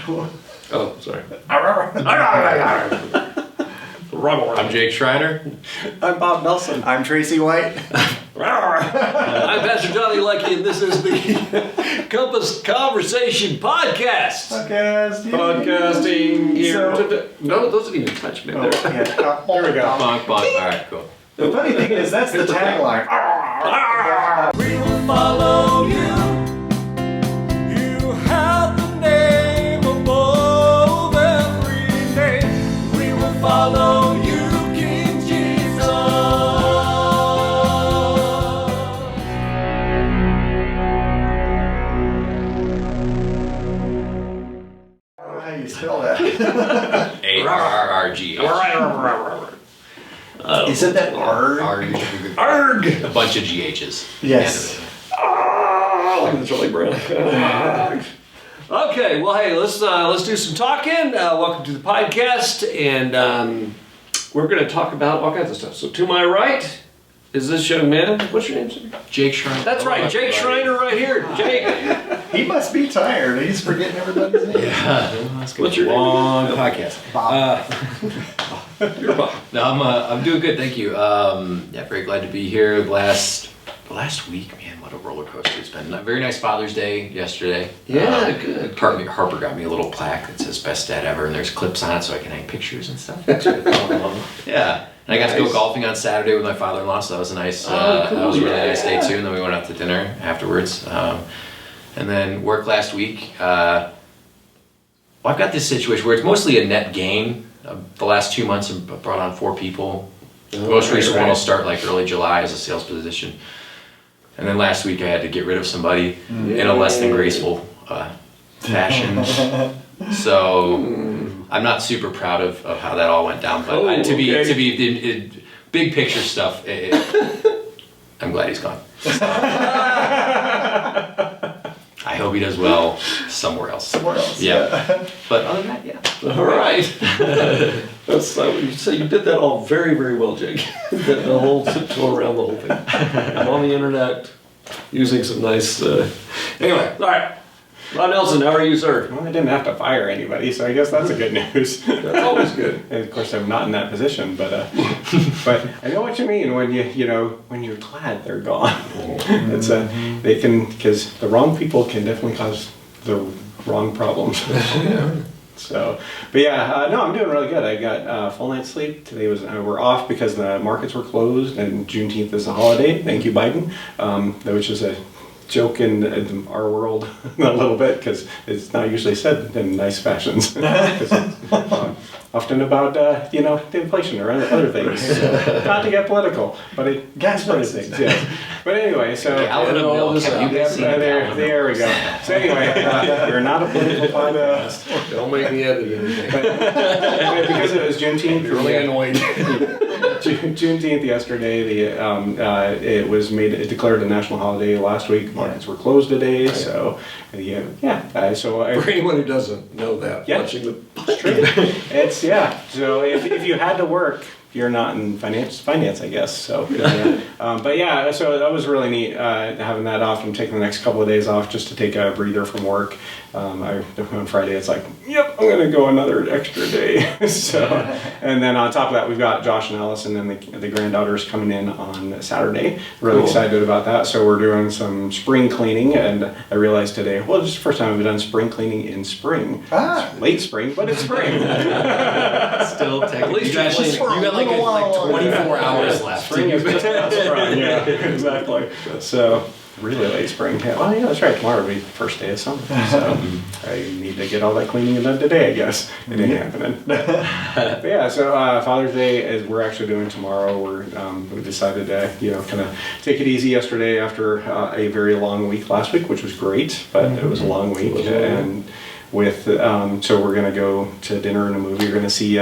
Oh, sorry. I'm Jake Schriner. I'm Bob Nelson. I'm Tracey White. I'm Pastor Johnny Leckie, and this is the Compass Conversation Podcast. Podcasting here. So, No, those didn't even touch me. there we go. Bonk, bonk. All right, cool. The funny thing is, that's the tagline. We will follow you. You have the name above every name. We will follow you, King Jesus. I don't know how you spell that. A-R-R-G. Isn't that arg? Arg! A bunch of GHs. Yes. Look at the Charlie Brown. Okay, well, hey, let's do some talking. Welcome to the podcast, and we're going to talk about all kinds of stuff. So, to my right is this young man. What's your name, sir? Jake Schriner. That's right, Jake Schriner, right here. Jake. He must be tired. He's forgetting everybody's name. Yeah. What's your long podcast? Bob. You're Bob. No, I'm doing good, thank you. Yeah, very glad to be here. The last week, man, what a roller coaster it's been. A very nice Father's Day yesterday. Yeah, good. Harper got me a little plaque that says "Best Dad Ever," and there's clips on it so I can hang pictures and stuff. Yeah. And I got to go golfing on Saturday with my father-in-law, so that was a nice. Cool. That was a really nice day too. And then we went out to dinner afterwards. And then work last week. Well, I've got this situation where it's mostly a net gain. The last 2 months, I've brought on 4 people. The most recent one will start like early July as a sales position. And then last week I had to get rid of somebody in a less than graceful fashion. So I'm not super proud of how that all went down. But to be big picture stuff, I'm glad he's gone. I hope he does well somewhere else. Yeah. But other than that, yeah. All right. That's so you did that all very, very well, Jake. the whole tiptoe around the whole thing. I'm on the internet using some nice. Anyway, all right. Bob Nelson, how are you, sir? Well, I didn't have to fire anybody, so I guess that's a good news. That's always good. And of course, I'm not in that position, but I know what you mean when when you're glad they're gone. It's they can, because the wrong people can definitely cause the wrong problems. So, but yeah, no, I'm doing really good. I got full night's sleep. Today we're off because the markets were closed, and Juneteenth is a holiday. Thank you, Biden. Which is a joke in our world a little bit because it's not usually said in nice fashions. It's often about the inflation or other things. So, not to get political, but it gas prices. Yeah. But anyway, so there we go. So anyway, we're not a political podcast. Don't make me edit anything. But because it was Juneteenth, You're really annoyed. Juneteenth yesterday, it was declared a national holiday last week. Markets were closed today, so so For anyone who doesn't know that, watching the it's So if you had to work, you're not in finance, I guess. So, but yeah, so that was really neat having that off. I'm taking the next couple of days off just to take a breather from work. On Friday, it's like, yep, I'm gonna go another extra day. So, and then on top of that, we've got Josh and Allison and the granddaughters coming in on Saturday. Really excited about that. So we're doing some spring cleaning, and I realized today, well, this is the first time I've done spring cleaning in spring. It's late spring, but it's spring. Still technically. You got like 24 hours left. Spring is just not sprung. Yeah, exactly. So. Really late spring. Yeah. Well, yeah, that's right. Tomorrow will be the first day of summer. So I need to get all that cleaning done today, I guess. It ain't happening. But yeah, so Father's Day, as we're actually doing tomorrow, we decided to, kind of take it easy yesterday after a very long week last week, which was great, but it was a long week. And so we're going to go to dinner and a movie. We're going to see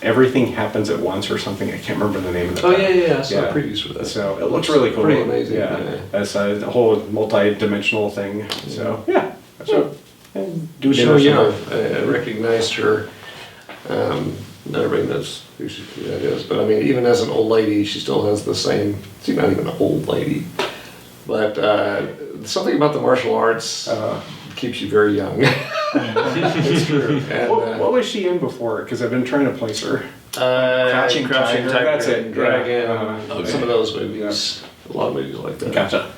Everything Happens at Once or something. I can't remember the name of it. Oh, yeah. I saw previews for that. So it looks really cool. Pretty amazing. Yeah. That's a whole multi-dimensional thing. So, yeah. So, do dinner. I recognized her. Not everybody knows who that is. But, I mean, even as an old lady, she still has the same... She's not even an old lady. But something about the martial arts keeps you very young. It's true. And, What was she in before? Because I've been trying to place her. Crouching Tiger. That's it. and Dragon, Okay. some of those movies. A lot of movies like that. Gotcha.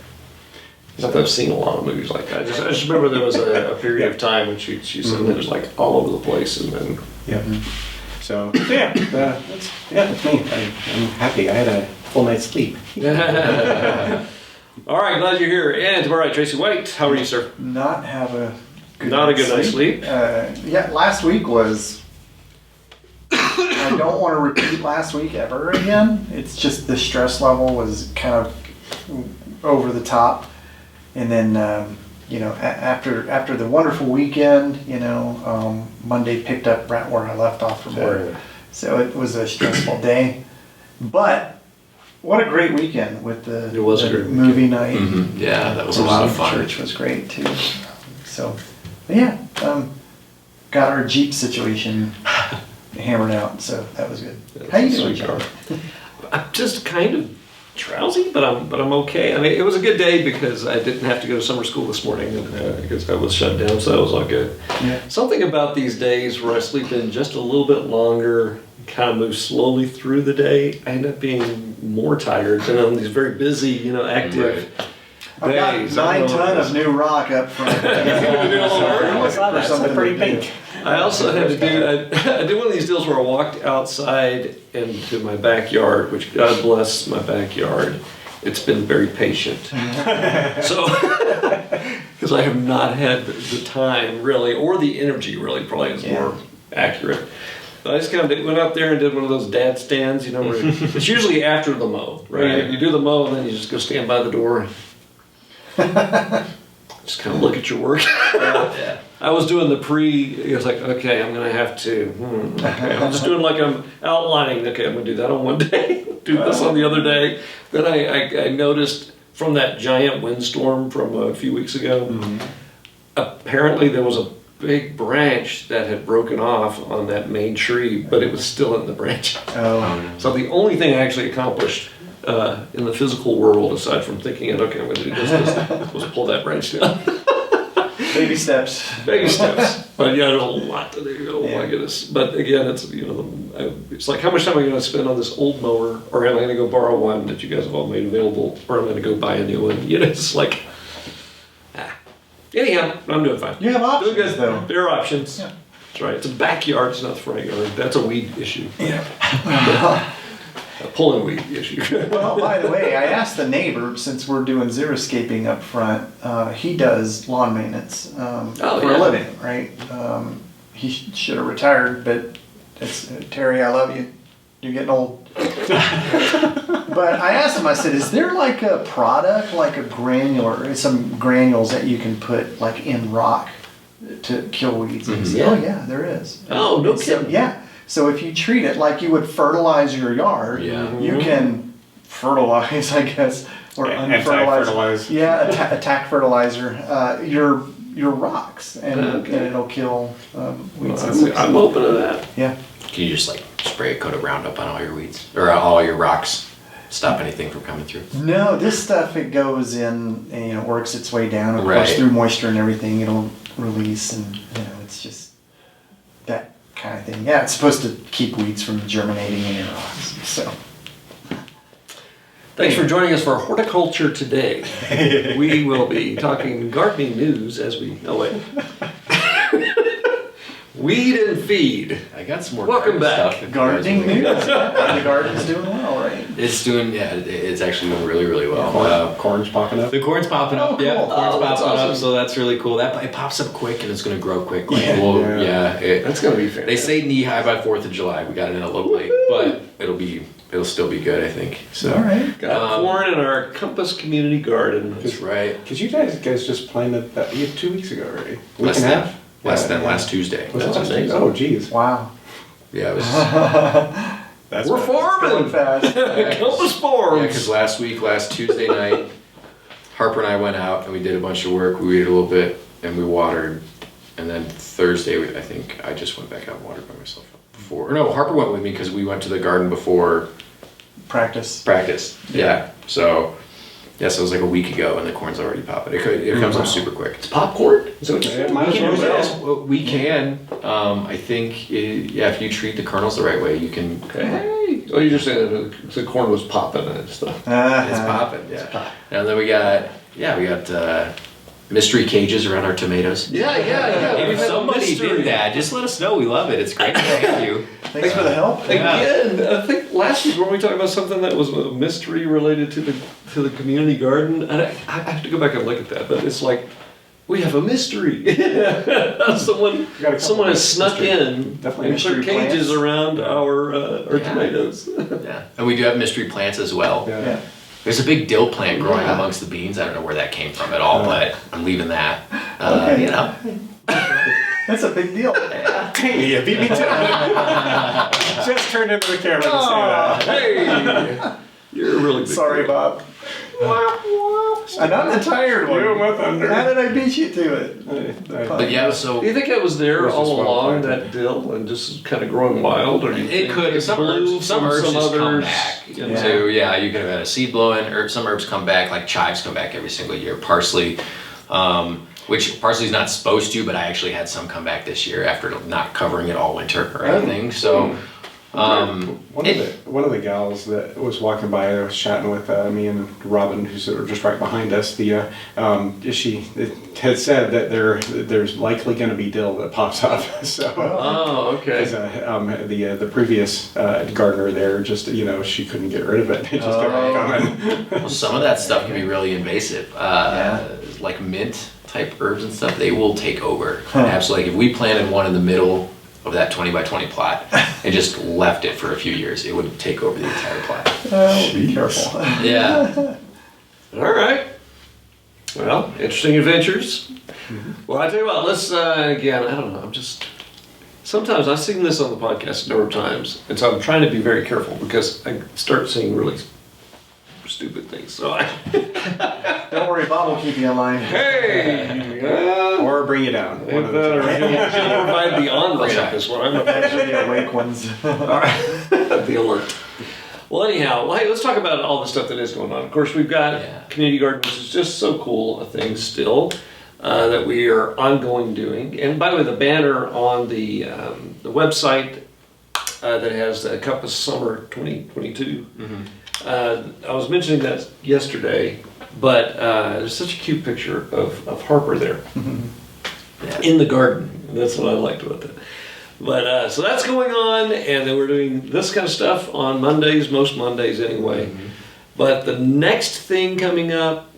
Not that I've seen a lot of movies like that. I just remember there was a period of time when she said it was like all over the place, and then Yeah. So that's me. I'm happy. I had a full night's sleep. all right, glad you're here. And all right, Tracey White, how are you, sir? Not have a good Not a good night's sleep. Yeah, last week was. I don't want to repeat last week ever again. It's just the stress level was kind of over the top, and then after the wonderful weekend, Monday picked up right where I left off from work. So it was a stressful day, but what a great weekend with the It was a great movie night. Mhm. Yeah, that was a lot of fun. Church was great too. So, but yeah, got our Jeep situation hammered out, so that was good. How you doing, John? I'm just kind of drowsy, but I'm okay. I mean, it was a good day because I didn't have to go to summer school this morning because I was shut down, so that was all good. Yeah. Something about these days where I sleep in just a little bit longer, kind of move slowly through the day, I end up being more tired than on these very busy, active I've got days. 9 ton of new rock up front. That's pretty pink. I also had to do, I did one of these deals where I walked outside into my backyard, which God bless my backyard. It's been very patient. So, because I have not had the time really, or the energy really, probably is more accurate. But I just kind of went up there and did one of those dad stands, where it's usually after the mow, right? Right. You do the mow and then you just go stand by the door. Just kind of look at your work. Yeah. I was doing the it was like, okay, I'm going to have to, okay. I'm just doing like I'm outlining, okay, I'm going to do that on one day, do this on the other day. Then I noticed from that giant windstorm from a few weeks ago, apparently there was a big branch that had broken off on that main tree, but it was still in the branch. Oh, So the only thing I actually accomplished in the physical world, aside from thinking, okay, I'm going to do this, was pull that branch down. baby steps. Baby steps. But yeah, there's a lot to do. Oh Yeah. my goodness. But again, it's it's like how much time am I going to spend on this old mower, or am I going to go borrow one that you guys have all made available, or am I going to go buy a new one? It's like, anyhow, I'm doing fine. You have options, Doing good. though. There are options. Yeah. That's right. It's a backyard. It's not the front yard. That's a weed issue. Yeah. A pulling weed issue. Well, by the way, I asked the neighbor, since we're doing xeriscaping up front, he does lawn maintenance for a living, right? He should have retired, but it's Terry, I love you. You're getting old. But I asked him, I said, is there like a product, like some granules that you can put like in rock to kill weeds? And he said, oh yeah, there is. Oh, no So, kidding. yeah. So if you treat it like you would fertilize your yard, Yeah. you can fertilize, I guess, or unfertilize. Anti-fertilize. Yeah, attack fertilizer. Your rocks, and it'll kill weeds. I'm open to that. Yeah. Can you just spray a coat of Roundup on all your weeds or all your rocks? Stop anything from coming through. No, this stuff, it goes in and works its way down. Of course, Right. through moisture and everything, it'll release, and it's just that kind of thing. Yeah, it's supposed to keep weeds from germinating in your rocks. So. Thanks for joining us for Horticulture Today. We will be talking gardening news as we know it. Weed and feed. I got some more Welcome garden back. stuff. Gardening news. The garden's doing well, right? It's doing, it's actually doing really, really well. Corn's popping up. The corn's popping up, Oh, yeah. cool. Corn's Oh, that's popping up, awesome. so that's really cool. It pops up quick and it's going to grow quick. Yeah. That's going to be fantastic. They say knee high by 4th of July. We got it in a little late, but it'll still be good, I think. So. All right. Got corn in our Compass Community Garden. That's right. Because you guys just planted that 2 weeks ago already. Less Week and a than half? last Tuesday. Was it That's last amazing. Tuesday? Oh, geez. Wow. Yeah, it was. That's We're fast. farming! Going fast. Compass Yeah, Farms! because last Tuesday night, Harper and I went out and we did a bunch of work. We weeded a little bit and we watered. And then Thursday, I think I just went back out and watered by myself before. Or no, Harper went with me because we went to the garden before Practice. practice. Yeah. So Yeah, so it was like a week ago, and the corn's already popping. It comes up super quick. It's popcorn? Is that what you Yeah, might as well. We can. I think, if you treat the kernels the right way, you can. Hey. Oh, you're just saying that the corn was popping and stuff. It's popping, yeah. And then we got mystery cages around our tomatoes. Yeah. If somebody did that, just let us know. We love it. It's great. Thank you. Thanks for the help. Again, I think last week when we talked about something that was a mystery related to the community garden, and I have to go back and look at that, but it's like we have a mystery. someone has snuck in Definitely and mystery put cages plants. around our tomatoes. Yeah, and we do have mystery plants as well. Yeah. There's a big dill plant growing Yeah. amongst the beans. I don't know where that came from at all, but I'm leaving that. Okay. You know. That's a big deal. Hey, you beat me to it. Just turned into the camera to say that. Hey, you're a really big Sorry, deal. Bob. I'm not the tired one. You went under. How did I beat you to it? But yeah, so Do you think it was there This is all well along, planted. that dill, and just kind of growing wild, or do you it think could. Some blew herbs, some from herbs just come others? back. You know? Yeah. So you could have had a seed blowing, or some herbs come back, like chives come back every single year. Parsley, which parsley's not supposed to, but I actually had some come back this year after not covering it all winter or anything. So. One of the gals that was walking by, I was chatting with me and Robin, who's just right behind us. She had said that there's likely going to be dill that pops up. So, Oh, okay. the previous gardener there, just she couldn't get rid of it. It just kept coming. Well, some of that stuff can be really invasive. Like mint type herbs and stuff, they will take over. Absolutely. Like if we planted one in the middle of that 20 by 20 plot and just left it for a few years, it would take over the entire plot. Be careful. Yeah. All right. Well, interesting adventures. Well, I tell you what, let's, again, I don't know, sometimes I've seen this on the podcast a number of times, and so I'm trying to be very careful because I start seeing really stupid things. So Don't worry, Bob will keep you in line. hey! Or bring you down. One of the two. He'll provide the envelope is what I'm Actually, the awake ones. the alert. Well, anyhow, hey, let's talk about all the stuff that is going on. Of course, we've got Community Garden, which is just so cool a thing still that we are ongoing doing. And by the way, the banner on the website that has the Compass Summer 2022. I was mentioning that yesterday, but there's such a cute picture of Harper there in the garden. That's what I liked about that. But so that's going on, and then we're doing this kind of stuff on Mondays, most Mondays anyway. But the next thing coming up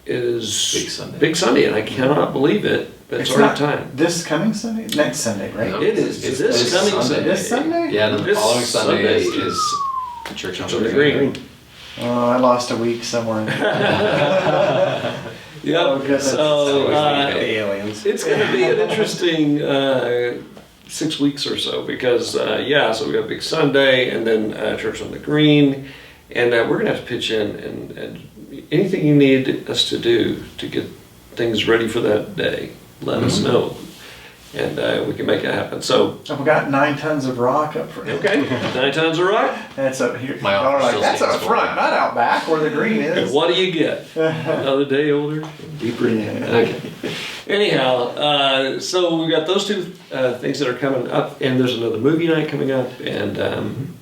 is Big Sunday, and I cannot believe it. It's our time. This coming Sunday? Next Sunday, right? It is. It's this coming Sunday. This Sunday? Yeah, the This following Sunday is Sunday the Church on on the the Green. green. Oh, I lost a week somewhere. Yep. Oh, goodness. So The aliens. it's going to be an interesting 6 weeks or so because so we got Big Sunday and then Church on the Green, and we're going to have to pitch in and anything you need us to do to get things ready for that day, let us know, and we can make it happen. So I've got 9 tons of rock up front. okay, 9 tons of rock. That's up here. My Y'all are office like, still that's stands up for front, it. not out back where the green And is. what do you get? Another day older, deeper in. Okay. Anyhow, so we got those two things that are coming up, and there's another movie night coming up, and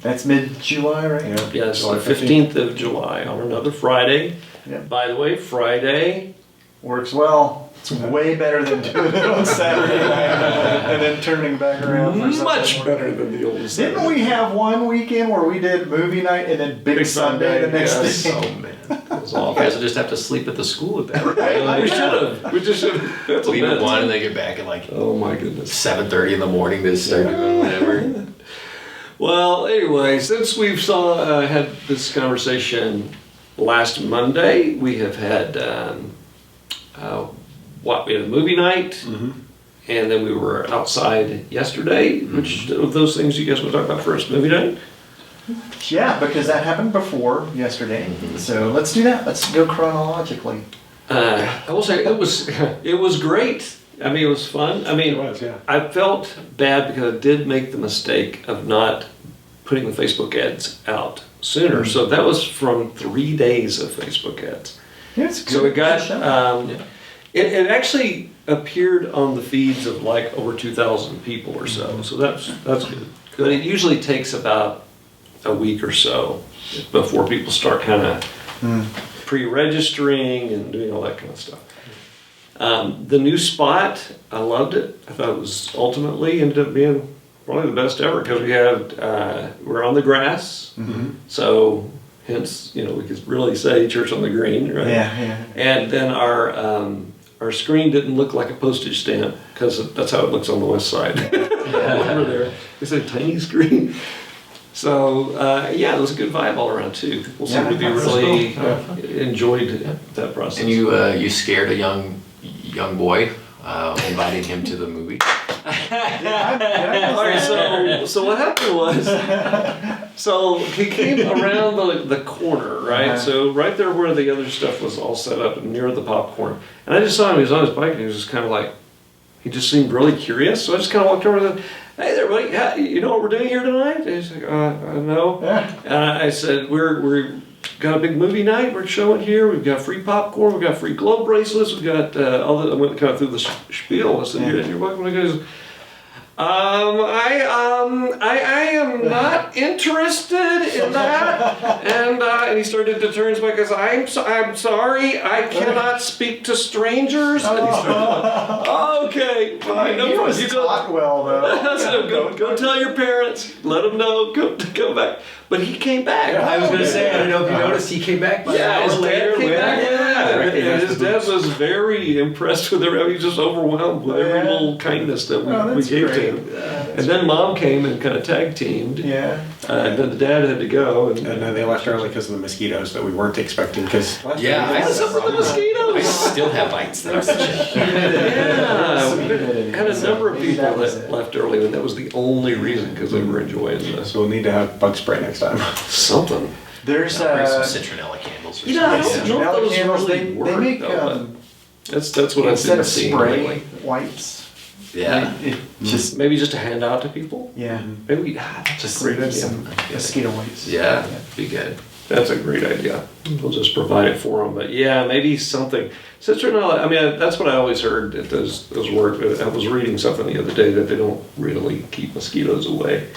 That's mid-July, right? yes, July the 15th of July on another Friday. Yep. By the way, Friday. Works well. It's way better than doing it on Saturday night and then turning back around for Much Sunday better than the old Didn't we have one weekend where we did movie night and then Big Sunday the next yes. day? Oh man, that was You awful. guys will just have to sleep at the school at that We should have. We just should have. That's a Leave at mess. 1 and they get back at like Oh my goodness. 7:30 in the morning to start doing whatever. Well, anyway, since we've had this conversation last Monday, we have had we had a movie night, and then we were outside yesterday. Which of those things you guys want to talk about first? Movie night. Yeah, because that happened before yesterday. So let's do that. Let's go chronologically. I will say it was great. I mean, it was fun. I mean, It was, yeah. I felt bad because I did make the mistake of not putting the Facebook ads out sooner. So that was from 3 days of Facebook ads. Yeah, it's good. So it got, Good show. it actually appeared on the feeds of like over 2,000 people or so. So that's good. But it usually takes about a week or so before people start kind of pre-registering and doing all that kind of stuff. The new spot, I loved it. I thought it was ultimately ended up being probably the best ever because we had, we're on the grass. So hence, we could really say church on the green, right? Yeah. And then our screen didn't look like a postage stamp because that's how it looks on the west side. Over there, it's a tiny screen. So it was a good vibe all around too. People seemed to be really enjoyed that process. And you scared a young boy, inviting him to the movie. All right, so what happened was, so he came around the corner, right? So right there where the other stuff was all set up near the popcorn. And I just saw him, he was on his bike and he was just kind of like, he just seemed really curious. So I just kind of walked over and said, hey there, buddy, you know what we're doing here tonight? And he's like, no. I said, we're got a big movie night we're showing here. We've got free popcorn, we've got free glow bracelets, we've got all the, I went kind of through the spiel. I said, you're welcome. He goes, I am not interested in that. And he started to turn his back and said, I'm sorry, I cannot speak to strangers. And he started okay, fine, no problem. You taught well though. So go tell your parents, let them know, come back. But he came back. I was going to say, I don't know if you noticed, he came back. His dad came back. And his dad was very impressed with every. He was just overwhelmed with every little kindness that we gave to him. And then mom came and kind of tag teamed. And then the dad had to go. And then they left early because of the mosquitoes that we weren't expecting. Because I still have bites that are we had a number of people that left early, and that was the only reason because they were enjoying this. So we'll need to have bug spray next time. Something. There's some citronella candles or I don't know if those candles, really they work, make though, that's what I've instead been of seeing spray lately. wipes. Yeah. It just Maybe just to hand out to people. Maybe that's just a great idea. some mosquito wipes. Yeah, be good. That's a great idea. We'll just provide it for them. But yeah, maybe something. Citronella, I mean, that's what I always heard that those work. I was reading something the other day that they don't really keep mosquitoes away.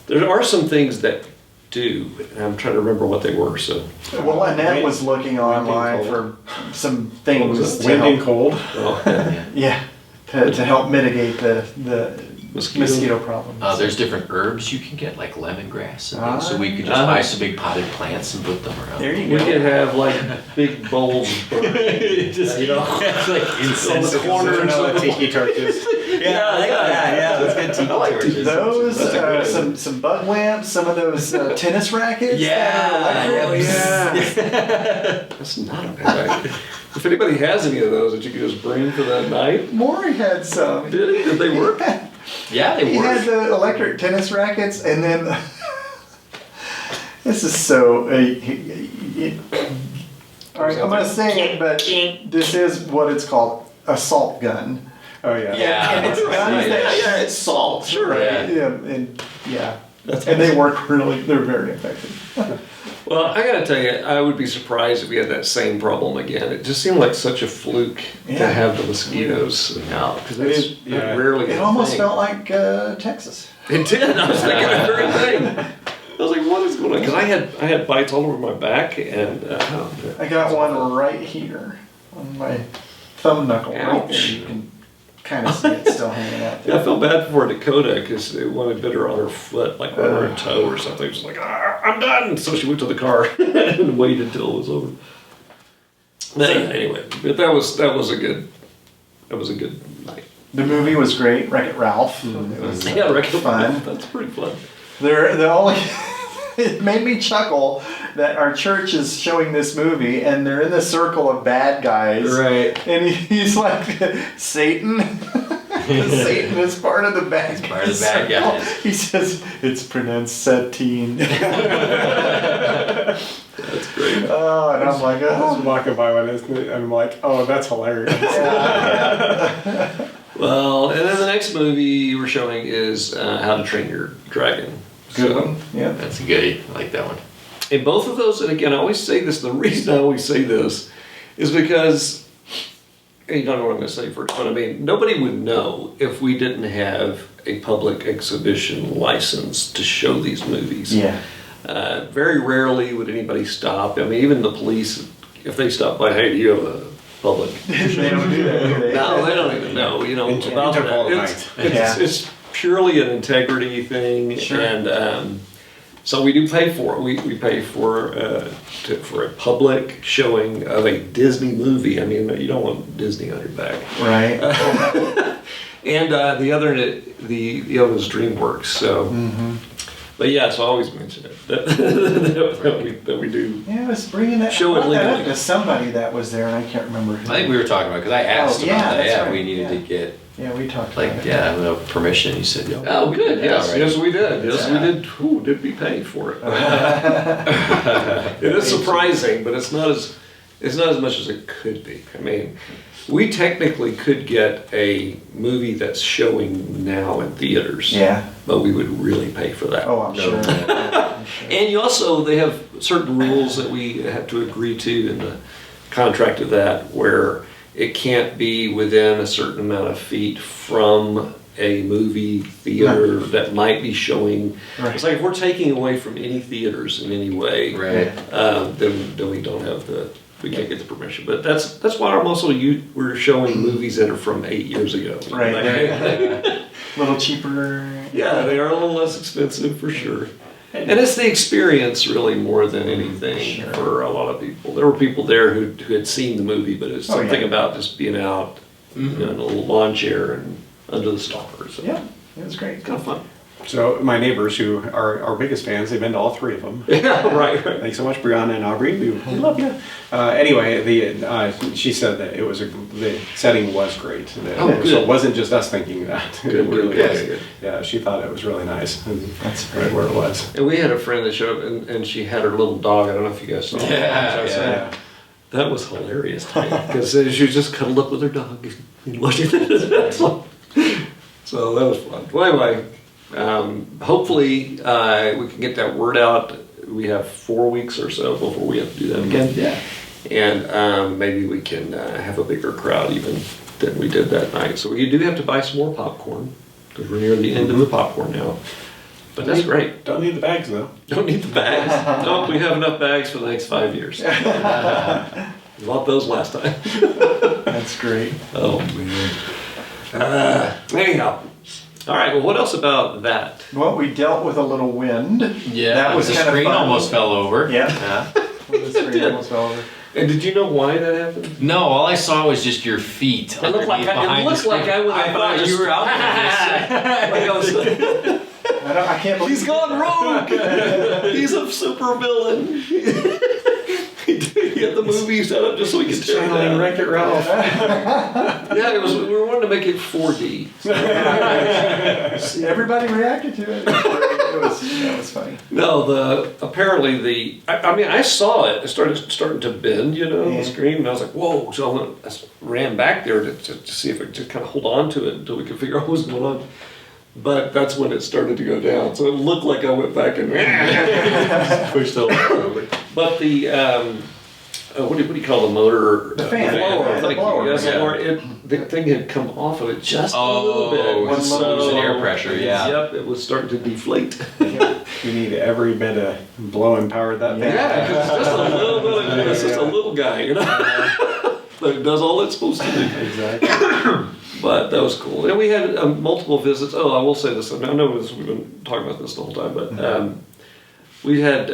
There are some things that do, and I'm trying to remember what they were. So, well, Annette was looking online for some things. Wind and cold. To help mitigate the mosquito problem. There's different herbs you can get, like lemongrass and things. So we could just buy some big potted plants and put them around. There you we go. could have like big bowls of burning, Just, you know, like incense. on the corners of the Tiki torches. Yeah, I like that. Yeah, let's get tiki torches. Those, some bug lamps, some of those tennis rackets. That's not a bad idea. If anybody has any of those that you could just bring for that night. Morey had some. Did he? Did they work? Yeah, they He work. had the electric tennis rackets, and then this is so. All right, I'm gonna say it, but this is what it's called: a salt gun. Oh yeah. And it's guns that it's salt. Sure. and they work really. They're very effective. Well, I gotta tell you, I would be surprised if we had that same problem again. It just seemed like such a fluke to have the mosquitoes now, because it's rarely. It almost felt like Texas. It did. I was thinking the very thing. I was like, "What is going on?" Because I had bites all over my back, and I got one right here on my thumb knuckle. Right there. Ouch. You can kind of see it still hanging out there. I felt bad for Dakota because it wanted bit her on her foot, like on her toe or something. She was like, I'm done. So she went to the car and waited until it was over. Anyway, but that was a good night. The movie was great. Wreck-It Ralph. It was Wreck-It fun. Ralph. That's pretty fun. The only it made me chuckle that our church is showing this movie and they're in the circle of bad guys. Right. And he's like, Satan. Satan is part of the bad guys. Part of the bad guys. He says it's pronounced Satine. That's great. Oh, and I'm like, I was walking by one and I'm like, oh, that's hilarious. Well, and then the next movie we're showing is How to Train Your Dragon. Good So, one. Yeah. That's a goodie. I like that one. in both of those, and again, I always say this, the reason I always say this is because, you don't know what I'm going to say first, but I mean, nobody would know if we didn't have a public exhibition license to show these movies. Yeah. Very rarely would anybody stop. I mean, even the police, if they stop by, hey, do you have a public? They don't do that, do they? No, they don't even know, about that. It's purely an integrity thing, Sure. and so we do pay for it. We pay for a public showing of a Disney movie. I mean, you don't want Disney on your back. Right. And the other is DreamWorks. So, but yeah, so I always mention it that we do. Yeah, I was bringing that. Show it brought that up legally. to somebody that was there, and I can't remember who. I think we were talking about, because I asked Oh, yeah, about that. that's Yeah, right. we needed to get, Yeah, we talked like, about it. yeah, no permission. You said, yeah. Oh, good. Yes, right. yes, we did. Yes, we did. Ooh, did we pay for it? It is surprising, but it's not as much as it could be. I mean, we technically could get a movie that's showing now in theaters. Yeah. But we would really pay for that. Oh, I'm sure. Yeah, I'm sure. And you also, they have certain rules that we have to agree to in the contract of that, where it can't be within a certain amount of feet from a movie theater that might be showing. Right. It's like if we're taking away from any theaters in any way, Right. then we don't have we can't get the permission. But that's why we're showing movies that are from 8 years ago. Right. Like, A little cheaper. yeah, they are a little less expensive for sure. And it's the experience really more than anything Sure. for a lot of people. There were people there who had seen the movie, but it's something about just being out in a little lawn chair and under the stars. So Yeah, it was great. it's kind of fun. So my neighbors, who are our biggest fans, they've been to all three of them. Yeah, right. Thanks so much, Brianna and Aubrey. We love you. Anyway, she said that the setting was great. That Oh, good. So it wasn't just us thinking that. Good, It really good, was. good. Yeah, she thought it was really nice. And That's right where it was. And we had a friend that showed up and she had her little dog. I don't know if you guys saw that. Yeah. That was hilarious to me because she was just cuddled up with her dog and looked at it. So that was fun. Well, anyway, hopefully we can get that word out. We have 4 weeks or so before we have to do that again. Yeah. And maybe we can have a bigger crowd even than we did that night. So we do have to buy some more popcorn because we're near the end of the popcorn now. But that's great. Don't need the bags though. Don't need the bags. No, we have enough bags for the next 5 years. We bought those last time. That's great. Oh, man. Anyhow. All right, well, what else about that? Well, we dealt with a little wind. Yeah, That was the kind of screen fun. almost fell over. Yeah. It The screen did. almost fell over. And did you know why that happened? No, all I saw was just your feet. It looked like I went thought you were out there. Like I was, I can't believe he's gone rogue. He's a super villain. He had the movie set up just so we could tear it Channeling down. Wreck-It Ralph. Yeah, it was. We were wanting to make it 4D. Everybody reacted to it. It was funny. No, apparently I mean, I saw it. It starting to bend, the screen, and I was like, whoa! So I ran back there to see if I could just kind of hold on to it until we could figure out what was going on. But that's when it started to go down. So it looked like I went back and pushed the whole over. But the what do you call the motor? The fan. blower. Yeah, the Thank you. blower. Yes, the Yeah. blower. The thing had come off of it just a little bit. Oh, One it's little- losing air pressure, yeah. Yep, it was starting to deflate. You need every bit of blowing power that thing. Yeah, because it's just a little bit of, it's just a little guy, But it does all it's supposed to do. Exactly. But that was cool. And we had multiple visits. Oh, I will say this. I know we've been talking about this the whole time, but we had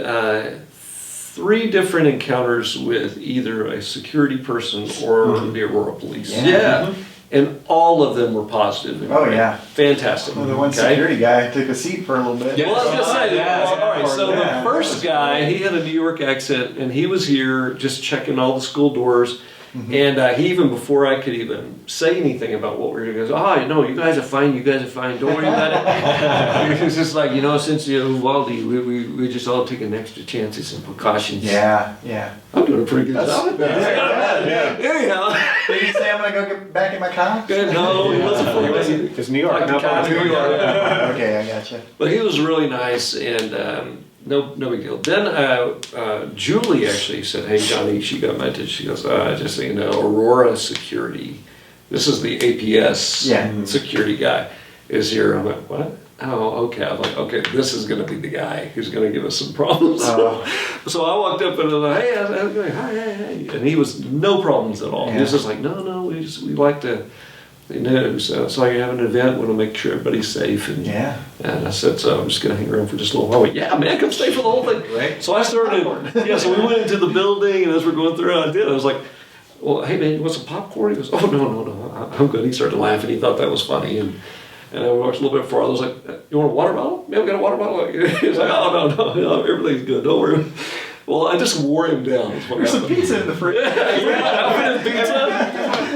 3 different encounters with either a security person or the Aurora Police. Yeah. And all of them were positive. Oh, yeah. Fantastic. Well, the one security guy took a seat for a little bit. Well, I was gonna say, all right. So Yeah. the first guy, he had a New York accent, and he was here just checking all the school doors. And he even before I could even say anything about what we were doing, goes, no, you guys are fine. You guys are fine. Don't worry about it. It was just like, since Uvalde, we just all taking extra chances and precautions. Yeah. I'm doing a pretty good job at that. Yeah. Anyhow, Did he say I'm gonna go get back in my car? good. No, he wasn't for me. Because New York, Like not the cops, New York. Okay, I gotcha. But he was really nice, and no big deal. Then Julie actually said, "Hey Johnny," she got my attention. She goes, "Just so you know, Aurora Security. This is the APS security guy. Is here." I'm like, "What?" Oh, okay. I was like, "Okay, this is going to be the guy who's going to give us some problems." So I walked up and I was like, "Hey, how's it going? Hi, hey." And he was no problems at all. He was just like, "No, we like to." So you're having an event, want to make sure everybody's safe. And I said, so I'm just going to hang around for just a little while. I went, yeah, man, come stay for the whole thing. Right. So I started, so we went into the building, and as we're going through, I was like, well, hey, man, you want some popcorn? He goes, oh, no, I'm good. He started laughing. He thought that was funny. And I walked a little bit farther. I was like, you want a water bottle? Yeah, we got a water bottle. He's like, oh, no, everything's good. Don't worry. Well, I just wore him down. There's some pizza in the fridge. Yeah, pizza.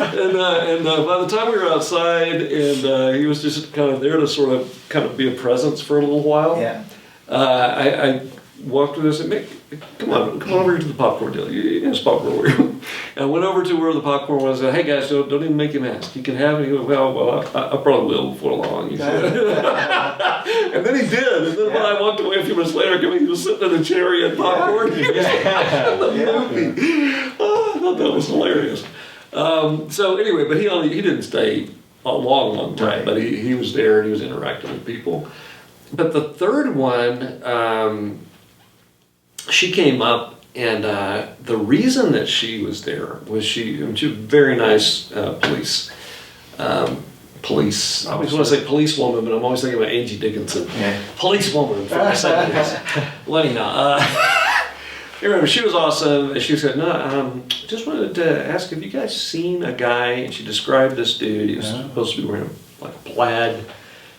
And by the time we were outside, and he was just kind of there to sort of kind of be a presence for a little while. Yeah. I walked with us and said, come on over here to the popcorn deal. Yes, popcorn over here. And I went over to where the popcorn was. And hey guys, don't even make him ask. You can have it. He went, well, I probably will before long. He said. And then he did. And then when I walked away a few minutes later, he was sitting in a chair, he had popcorn. He was the movie. Oh, I thought that was hilarious. So anyway, but he didn't stay a long time, right. But he was there and he was interacting with people. But the third one, she came up, and the reason that she was there was she was a very nice police. I always want to say policewoman, but I'm always thinking about Angie Dickinson. Yeah. Policewoman from the 70s. Well, anyhow, anyway, she was awesome. She said, no, just wanted to ask, have you guys seen a guy? And she described this dude. He was supposed to be wearing like a plaid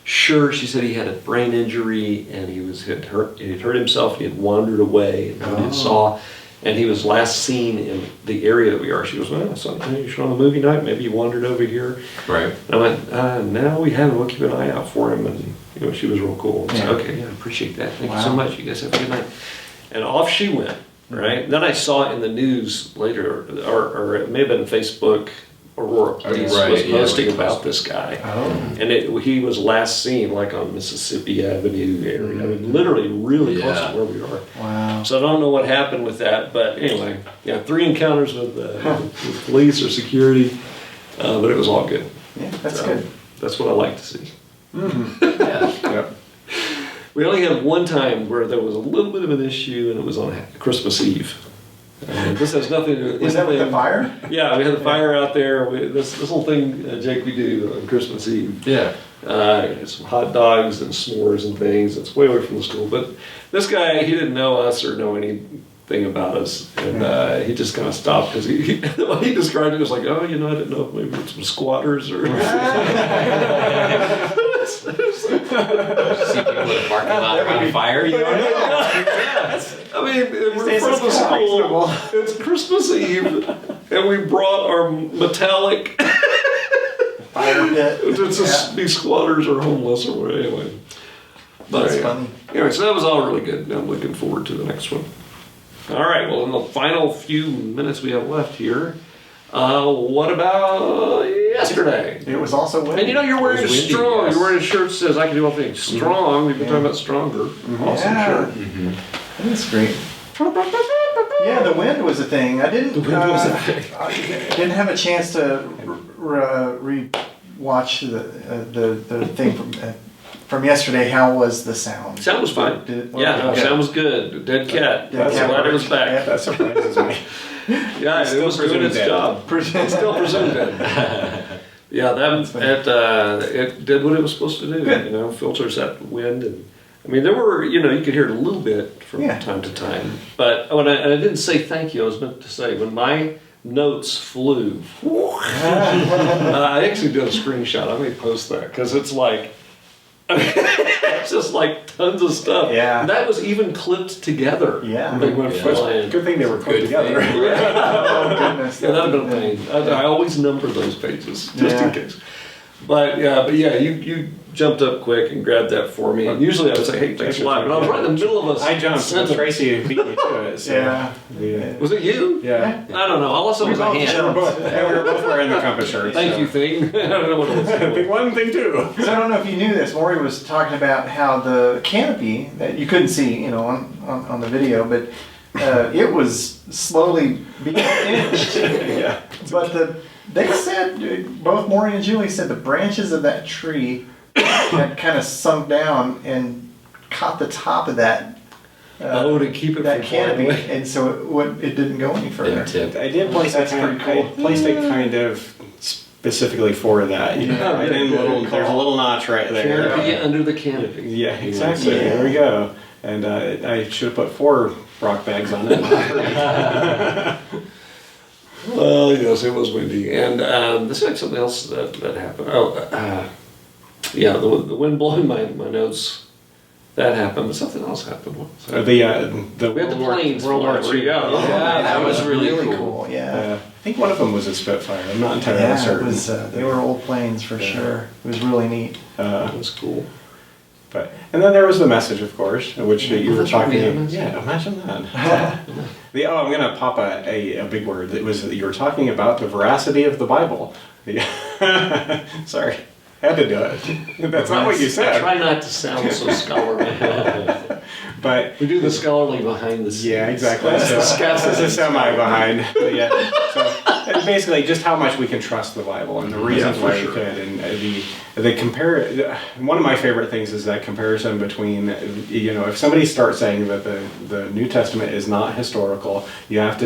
shirt. She said he had a brain injury and he had hurt himself. He had wandered away and he was last seen in the area that we are. She goes, well, you showed on the movie night. Maybe he wandered over here. Right. And I went, no, we haven't. We'll keep an eye out for him. And she was real cool. I said, okay, yeah, I appreciate that. Thank you so much. You guys have a good night. And off she went. Right. Then I saw it in the news later, or it may have been Facebook. Aurora Police was posting about this guy, and he was last seen like on Mississippi Avenue area. I mean, literally, really close to where we are. Wow! So I don't know what happened with that, but anyway, 3 encounters with police or security, but it was all good. Yeah, that's good. That's what I like to see. Yeah. We only had one time where there was a little bit of an issue, and it was on Christmas Eve. This has nothing to do with... Was that with the fire? Yeah, we had the fire out there. This whole thing, Jake, we do on Christmas Eve. Yeah. Some hot dogs and s'mores and things. It's way away from the school. But this guy, he didn't know us or know anything about us. And he just kind of stopped because he described it as like, I didn't know if maybe it's some squatters or... See people in the parking lot on fire, you don't know. I mean, we're in front of the school, it's Christmas Eve, and we brought our metallic fire pit. These squatters or homeless or whatever, anyway. That's funny. Anyway, so that was all really good. I'm looking forward to the next one. All right, well, in the final few minutes we have left here, what about yesterday? It was also windy. And you're wearing strong. Yes. You're wearing a shirt that says, I can do all things. Strong. We've been talking about stronger. Awesome shirt. That's great. Yeah, the wind was a thing. I didn't have a chance to re-watch the thing from yesterday. How was the sound? Sound was fine. Sound was good. Dead cat. Dead cat. Glad it was back. Yeah. That surprises me. Yeah, it was doing its job. It's still presumed dead. Yeah, it did what it was supposed to do. Good. Filters that wind, and I mean there were you could hear it a little bit from time to time. But when I didn't say thank you, I was meant to say when my notes flew. I actually did a screenshot. I may post that because it's like. It's just like tons of stuff. Yeah. And that was even clipped together. Yeah. They went flying. Good thing they were put together. Oh, goodness. Yeah, that'd have been a pain. I always number those pages just in case. But you jumped up quick and grabbed that for me. And usually I would say, hey, thanks a lot. But I was right in the middle of a I jumped. sentence. Tracy beat me to it. So Yeah. Was it you? Yeah. I don't know. All of a sudden it was a both hand. jumped. We were both wearing the compass shirts. Thank you, thing. I don't know what it was. Thing one, thing two. So I don't know if you knew this. Morey was talking about how the canopy that you couldn't see, on the video, but it was slowly being inched. Yeah. But they said, both Morey and Julie said the branches of that tree had kind of sunk down and caught the top of that. To keep it that from canopy, flying away. and so it didn't go any further. Tip. I did place That's it kind pretty cool. I placed it kind of specifically for that. Yeah, I didn't there's a little notch right there. Canopy under the canopy. Yeah, exactly. Yeah. There we go. And I should have put 4 rock bags on it. Well, yes, it was windy. And this is something else that happened. Yeah, the wind blowing my nose. That happened, but something else happened. What was that? The We had the World War- planes World War flying. II. Yeah, that was really cool. Yeah. I think one of them was a Spitfire. I'm not entirely Yeah, it certain. was. They were old planes for sure. It was really neat. that was cool. But and then there was the message, of course, which you were that's right, talking. yeah, Yeah, imagine that. I'm gonna pop a big word. It was you were talking about the veracity of the Bible. Sorry, had to do it. That's not what you I said. try not to sound so scholarly. But We do the scholarly behind the scenes. yeah, exactly. That's So, the scaffolding. this is semi behind. But yeah. So and basically, just how much we can trust the Bible and the reasons for why sure. we could, and the compare. One of my favorite things is that comparison between if somebody starts saying that the New Testament is not historical, you have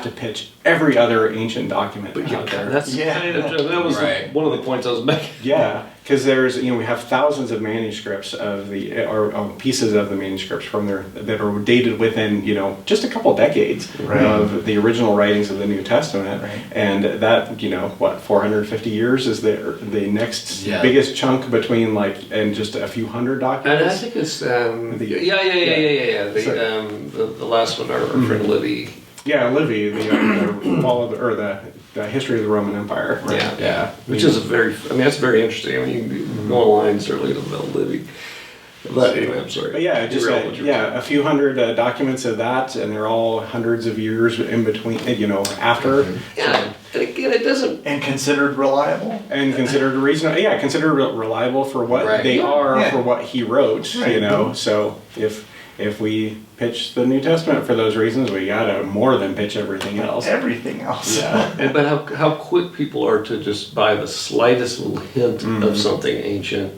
to pitch every other ancient document out there. That's kind of that was Right. one of the points I was making. Yeah, because there's we have thousands of manuscripts of pieces of the manuscripts from there that are dated within just a couple decades Right. of the original writings of the New Testament, Right. and that 450 years is the next Yeah. biggest chunk between and just a few hundred And I documents. think it's The- The last one, our friend Libby. Yeah, Livy, the fall of the history of the Roman Empire. Right? Yeah. Yeah, Which is that's very interesting. I mean, you can go online certainly about Libby. But anyway, I'm sorry. But yeah, just Derailed what you were saying. a few hundred documents of that, and they're all hundreds of years in between. After. Yeah, and again, it doesn't. And considered reliable. And considered reasonable, considered reliable for what Right. they are, Yeah. for what he wrote. Right. So if we pitch the New Testament for those reasons, we gotta more than pitch everything else. Everything else. Yeah. But how quick people are to just buy the slightest little hint of something ancient,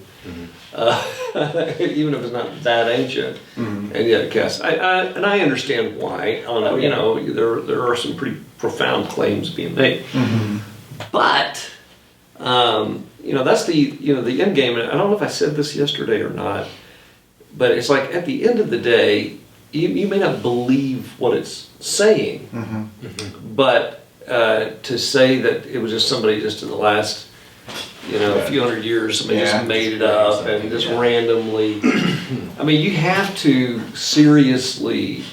even if it's not that ancient, and yet cast. I understand why. There are some pretty profound claims being made, but that's the end game. And I don't know if I said this yesterday or not, but it's like at the end of the day, you may not believe what it's saying, but to say that it was just somebody just in the last a few hundred years, somebody just made it up and just randomly. I mean, you have to seriously,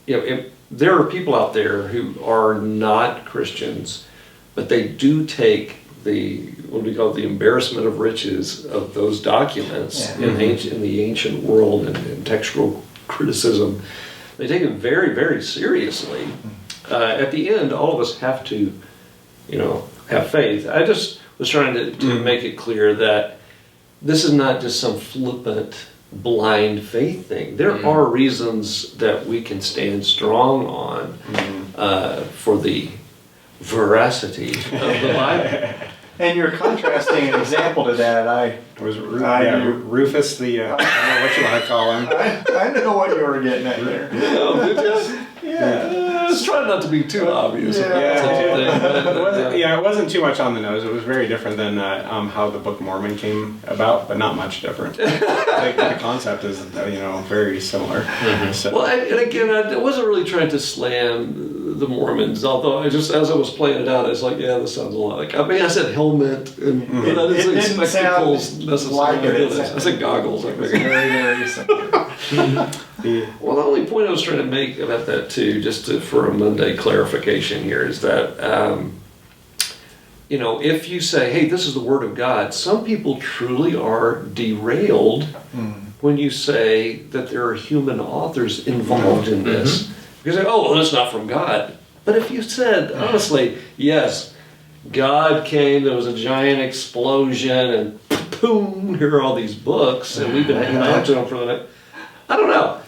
there are people out there who are not Christians, but they do take what we call the embarrassment of riches of those documents in the ancient world and textual criticism. They take it very, very seriously. At the end, all of us have to, have faith. I just was trying to make it clear that this is not just some flippant, blind faith thing. There are reasons that we can stand strong on for the veracity of the Bible. And you're contrasting an example to that. Rufus the I don't know what you want to call him. I know what you were getting at there. I was trying not to be too obvious. Yeah. It wasn't too much on the nose. It was very different than how the Book of Mormon came about, but not much different. The concept is very similar. So. Well, and again, I wasn't really trying to slam the Mormons, although as I was playing it out, I was like, yeah, this sounds a lot like. I mean, I said helmet, and I didn't say spectacles necessarily. Like it. I said goggles. I It was figured. very, very simple. Well, the only point I was trying to make about that too, for a Monday clarification here, is that if you say, hey, this is the Word of God, some people truly are derailed when you say that there are human authors involved in this. Because they say, oh, well, that's not from God. But if you said, honestly, yes, God came, there was a giant explosion, and boom, here are all these books, and we've been hanging on to them for the night. I don't know.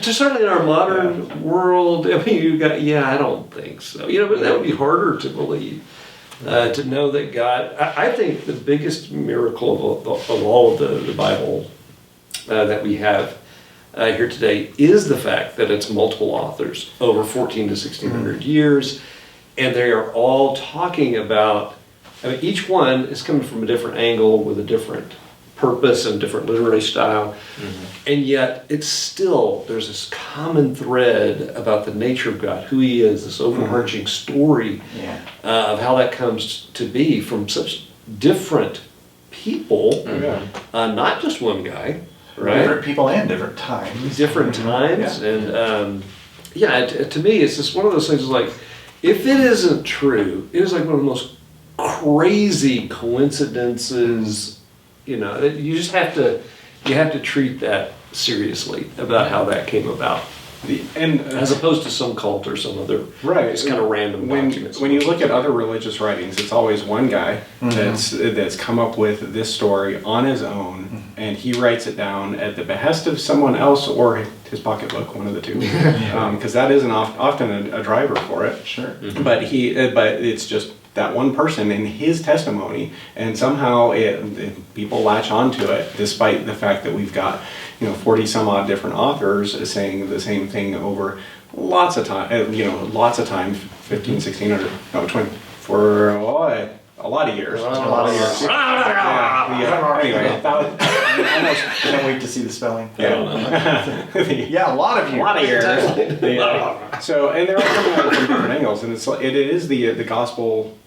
Just certainly in our modern world, I mean, I don't think so. But that would be harder to believe. To know that God, I think the biggest miracle of all of the Bible that we have here today is the fact that it's multiple authors over 14 to 1600 years, and they are all talking about, each one is coming from a different angle with a different purpose and different literary style, and yet it's still, there's this common thread about the nature of God, who He is, this overarching story of how that comes to be from such different people, not just one guy, right? Different people and different times. Different times, and to me, it's just one of those things. Like, if it isn't true, it is like one of the most crazy coincidences. You just have to treat that seriously about how that came about. As opposed to some cult or some other just kind of random documents. When you look at other religious writings, it's always one guy that's come up with this story on his own, and he writes it down at the behest of someone else or his pocketbook, one of the two, because that isn't often a driver for it. Sure. But it's just that one person in his testimony, and somehow people latch onto it, despite the fact that we've got 40 some odd different authors saying the same thing over lots of time, 15, 1600, no, 20, for a lot of years. Anyway, almost can't wait to see the spelling. A lot of years. So, and they're all coming at it from different angles, and it is the gospel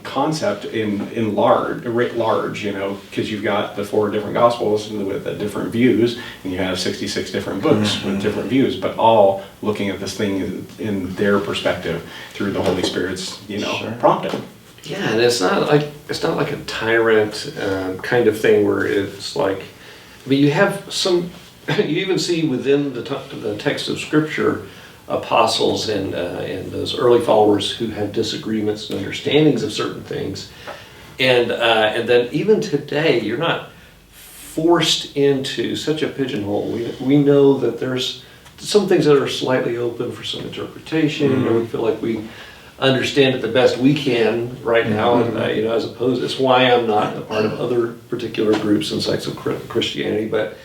concept in large, because you've got the 4 different gospels with different views, and you have 66 different books with different views, but all looking at this thing in their perspective through the Holy Spirit's prompting. Yeah, and it's not like a tyrant kind of thing where it's like, you have some. You even see within the text of Scripture, apostles and those early followers who have disagreements and understandings of certain things, and then even today, you're not forced into such a pigeonhole. We know that there's some things that are slightly open for some interpretation, or we feel like we understand it the best we can right now, and as opposed, that's why I'm not a part of other particular groups and sects of Christianity. But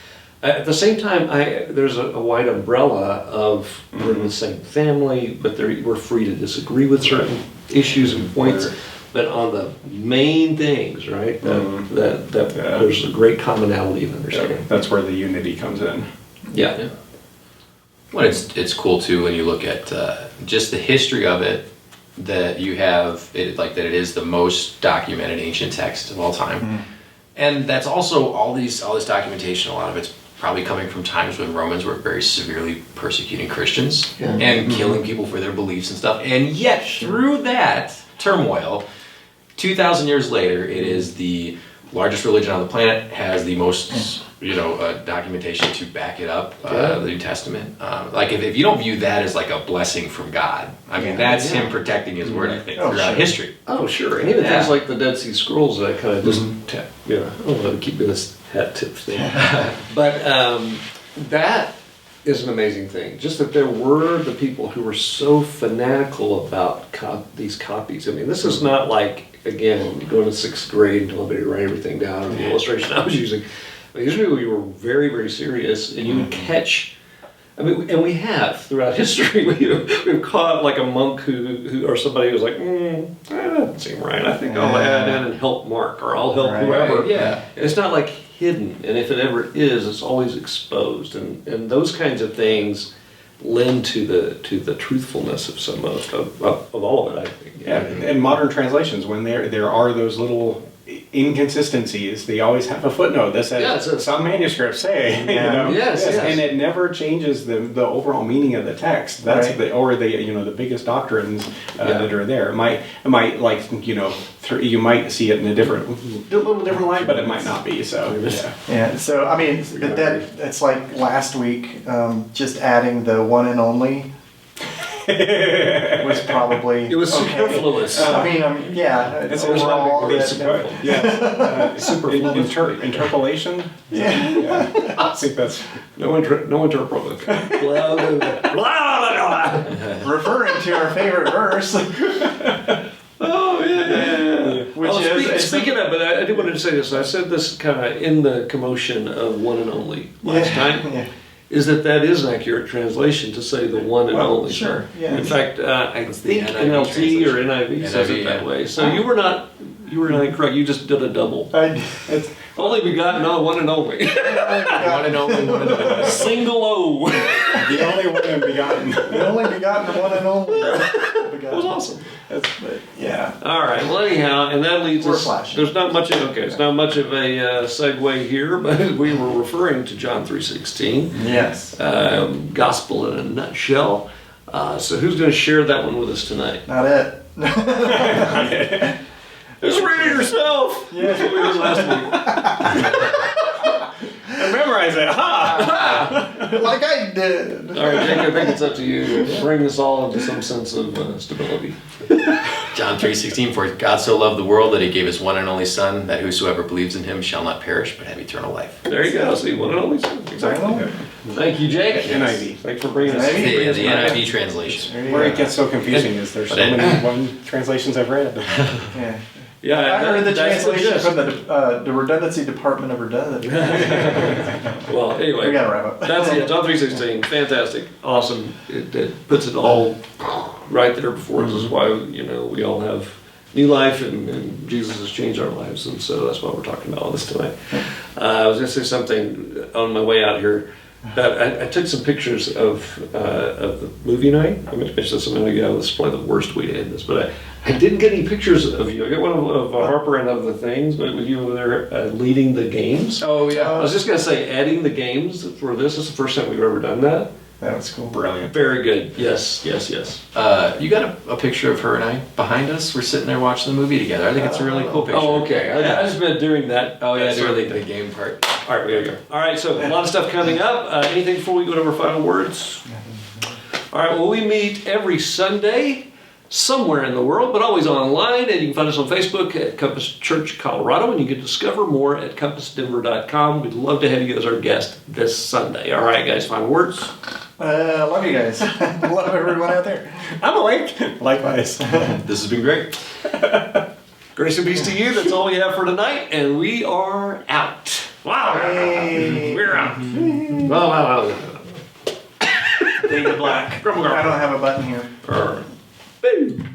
at the same time, there's a wide umbrella of we're in the same family, but we're free to disagree with certain issues and points. But on the main things, right, that there's a great commonality of understanding. That's where the unity comes in. Yeah. Well, it's cool too when you look at just the history of it. That you have it like that it is the most documented ancient text of all time, and that's also all this documentation. A lot of it's probably coming from times when Romans were very severely persecuting Christians and killing people for their beliefs and stuff. And yet, through that turmoil, 2,000 years later, it is the largest religion on the planet, has the most documentation to back it up, the New Testament. Like if you don't view that as like a blessing from God, I mean that's Him protecting His word, I think, throughout history. Oh, sure. And even things like the Dead Sea Scrolls that kind of just I don't want to keep doing this hat tip thing. But that is an amazing thing. Just that there were the people who were so fanatical about these copies. I mean, this is not like, again, going to 6th grade and telling me to write everything down in the illustration I was using. These people, you were very, very serious, and you would catch. I mean, and we have throughout history. We've caught like a monk who or somebody who's like, that doesn't seem right. I think I'll add in and help Mark, or I'll help whoever. Yeah, it's not like hidden, and if it ever is, it's always exposed, and those kinds of things lend to the truthfulness of some of all of it, I think. Yeah, and modern translations, when there are those little inconsistencies. They always have a footnote that says Yeah, it says- some manuscripts say, you Yeah. know, Yes, this, yes. and it never changes the overall meaning of the text. That's Right. the biggest doctrines that are there. It might like you might see it in a little different light, but it might not be. So yeah. Yeah, so I mean, but that's like last week, just adding the one and only was probably It was okay. superfluous. I mean, yeah, It's overall, it's that- Yes. Superfluous. Interpolation. yeah. Yeah. I think that's. No interpolation. Blah, blah, blah, blah, blah. Referring to our favorite verse, Oh, yeah. which Oh, is speaking of, but I did want to say this. I said this kind of in the commotion of one and only last time. Yeah. Is that is an accurate translation to say the one and Well, only. sure, yeah. In fact, I What's the think NIV NLT or NIV translation? says NIV, it that yeah. way. So you were not incorrect. You just did a double. It's Only begotten, no, one and only. One and only, one and only. Single O. The only one and begotten. the only begotten one and only. That was awesome. But, yeah. All right. Well, anyhow, and that leads We're us. flashing. There's not much. Okay, it's not much of a segue here, but we were referring to John 3:16, Yes. gospel in a nutshell. So who's going to share that one with us tonight? Not it. Just read it yourself. Yeah. That's what we did last And memorize it. Ha! Like I did. week. All right, Jake. I think it's up to you to bring us all into some sense of stability. John 3:16, for God so loved the world that he gave his one and only Son, that whosoever believes in him shall not perish but have eternal life. There you go. See, one and only son. Exactly. Thank you, Jake. NIV. Thanks for bringing us. NIV. bringing us The back. NIV translation. There you Where go. it gets so confusing is there's so But many one translations I've read. Yeah. Yeah, I heard the that's translation gist. from the redundancy department of redundancy. Well, anyway. We gotta wrap up. That's it. John 3:16. Fantastic. Awesome. It puts it all right there before us. This is why we all have new life and Jesus has changed our lives, and so that's why we're talking about all this tonight. I was going to say something on my way out here. That I took some pictures of the movie night. I'm going to mention this a minute ago. This is probably the worst way to end this, but I didn't get any pictures of you. I got one of Harper and of the things, but with you over there leading the games. Oh, yeah. I was just going to say, adding the games for this is the first time we've ever done that. That was cool. Brilliant. Very good. Yes, yes, yes. You got a picture of her and I behind us? We're sitting there watching the movie together. I think it's a really cool picture. Oh, okay. I just meant during that. Oh, yeah, that sort of during the thing. game part. All right, we gotta go. All right, so a lot of stuff coming up. Anything before we go to our final words? All right, well, we meet every Sunday somewhere in the world, but always online, and you can find us on Facebook at Compass Church Colorado, and you can discover more at compassdenver.com. We'd love to have you as our guest this Sunday. All right, guys, final words? Love you guys. Love everyone out there. I'm awake. Likewise. This has been great. Grace and peace to you. That's all we have for tonight, and we are out. Wow. Hey. We're out. Wow. Fade to black. I don't have a button here. Boom.